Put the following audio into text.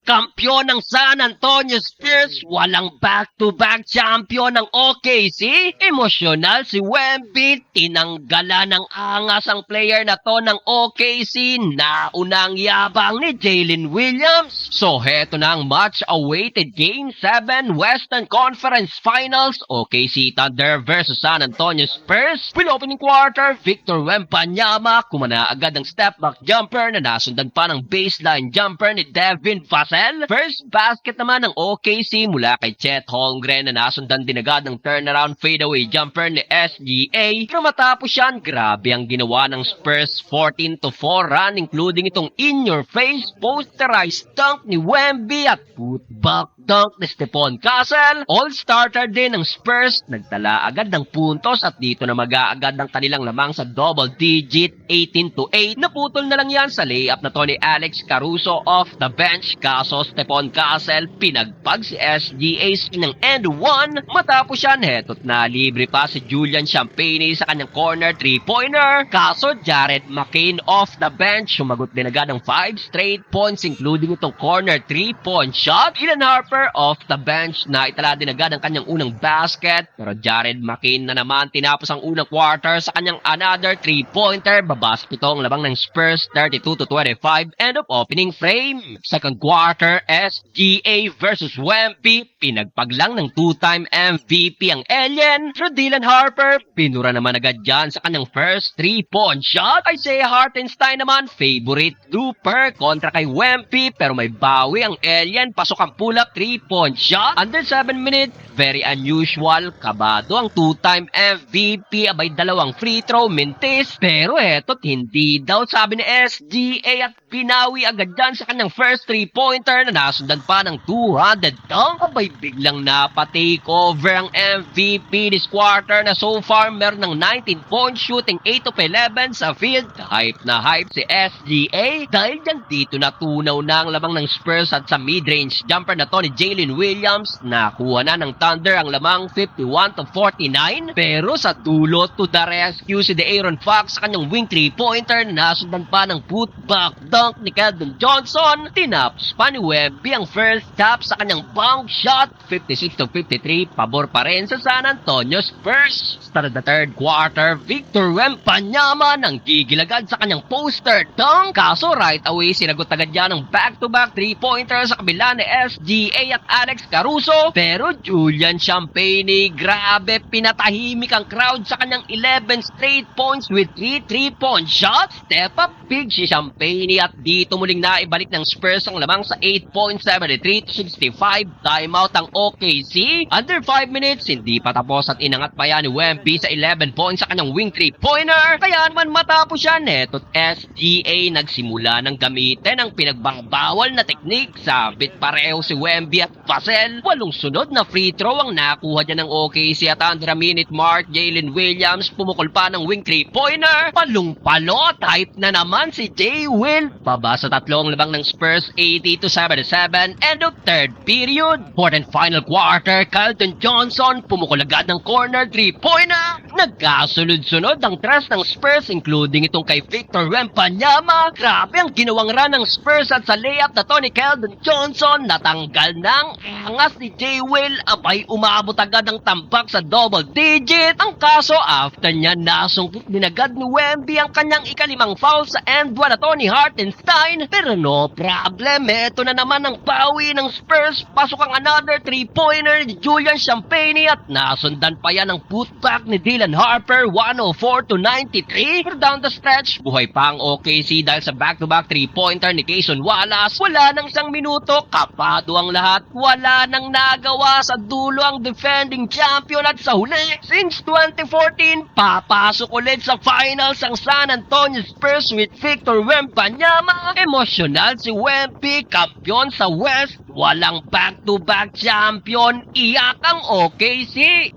Kampiyon ng San Antonio Spurs, walang back-to-back champion ng OKC. Emosyonal si Wemby, tinanggalan ng angas ang player na to ng OKC. Naunang yabang ni Jalen Williams. So heto na ang much-awaited Game 7 Western Conference Finals, OKC Thunder versus San Antonio Spurs. With opening quarter, Victor Wembanyama kumana agad ang step-back jumper na nasundan pa ng baseline jumper ni Devin Vassell. First basket naman ng OKC mula kay Chet Holmgren na nasundan din agad ng turnaround fadeaway jumper ni SGA. Pero matapos yan, grabe ang ginawa ng Spurs 14-4 run, including itong in-your-face posterized dunk ni Wemby at putback dunk ni Stephon Castle. All-starter din ng Spurs, nagtala agad ng puntos at dito na mag-aagad ng kanilang lamang sa double digit 18-8. Naputol na lang yan sa layup na to ni Alex Caruso off the bench. Kaso Stephon Castle pinagpag si SGA ng end 1. Matapos yan, heto't na libre pa si Julian Champagnie sa kanyang corner 3-pointer. Kaso Jared McCain off the bench, sumagot din agad ng 5 straight points including itong corner 3-point shot. Dylan Harper off the bench na itala din agad ang kanyang unang basket. Pero Jared McCain na naman tinapos ang unang quarter sa kanyang another 3-pointer. Babasket itong labang ng Spurs 32-25 end of opening frame. Second quarter, SGA versus Wemby. Pinagpaglang ng two-time MVP ang Alien. Pero Dylan Harper, pinura naman agad dyan sa kanyang first 3-point shot. Isaiah Hartenstein naman, favorite duper kontra kay Wemby. Pero may bawi ang Alien. Pasok ang pull-up 3-point shot. Under 7 minutes, very unusual. Kabado ang two-time MVP. Abay dalawang free throw, mintis. Pero eto't hindi daw sabi ni SGA at pinawi agad dyan sa kanyang first 3-pointer na nasundan pa ng 200 dunk. Abay biglang napatake over ang MVP this quarter na so far meron ng 19 points shooting 8 of 11 sa field. Hype na hype si SGA dahil dyan dito natunaw na ang lamang ng Spurs at sa mid-range jumper na to ni Jalen Williams. Nakuha na ng Thunder ang lamang 51-49. Pero sa dulo to the rescue si De'Aaron Fox sa kanyang wing 3-pointer na nasundan pa ng putback dunk ni Keldon Johnson. Tinapos pa ni Wemby ang first tap sa kanyang bank shot. 56-53, pabor pa rin sa San Antonio Spurs. Start of the third quarter, Victor Wembanyama nang gigilagad sa kanyang poster dunk. Kaso right away sinagot agad yan ng back-to-back 3-pointer sa kabila ni SGA at Alex Caruso. Pero Julian Champagnie, grabe, pinatahimik ang crowd sa kanyang 11 straight points with 3 3-point shots. Step up big si Champagnie at dito muling naibalik ng Spurs ang lamang sa 8.73-65 timeout ang OKC. Under 5 minutes, hindi pa tapos at inangat pa yan ni Wemby sa 11 points sa kanyang wing 3-pointer. Kaya naman matapos yan, neto't SGA nagsimula ng gamitin ang pinagbabawal na teknik. Sabit pareho si Wemby at Vassell. 8 sunod na free throw ang nakuha dyan ng OKC at under a minute mark, Jalen Williams pumukol pa ng wing 3-pointer. Palong-palo, type na naman si J. Will. Baba sa tatlong labang ng Spurs, 80-77, end of third period. Fourth and final quarter, Keldon Johnson pumukol agad ng corner 3-pointer. Nagkasunod-sunod ang trust ng Spurs including itong kay Victor Wembanyama. Grabe ang ginawang run ng Spurs at sa layup na to ni Keldon Johnson. Natanggal ng angas ni J. Will. Abay umabot agad ang tambak sa double digit. Ang kaso after niya nasungkit din agad ni Wemby ang kanyang ikalimang foul sa end 1 na to ni Hartenstein. Pero no problem, eto na naman ang bawi ng Spurs. Pasok ang another 3-pointer ni Julian Champagnie at nasundan pa yan ang putback ni Dylan Harper 104-93. Pero down the stretch, buhay pa ang OKC dahil sa back-to-back 3-pointer ni Cason Wallace. Wala nang isang minuto, kapado ang lahat. Wala nang nagawa sa dulo ang defending champion at sa huli. Since 2014, papasok ulit sa finals ang San Antonio Spurs with Victor Wembanyama. Emosyonal si Wemby, kampiyon sa West. Walang back-to-back champion, iyak ang OKC.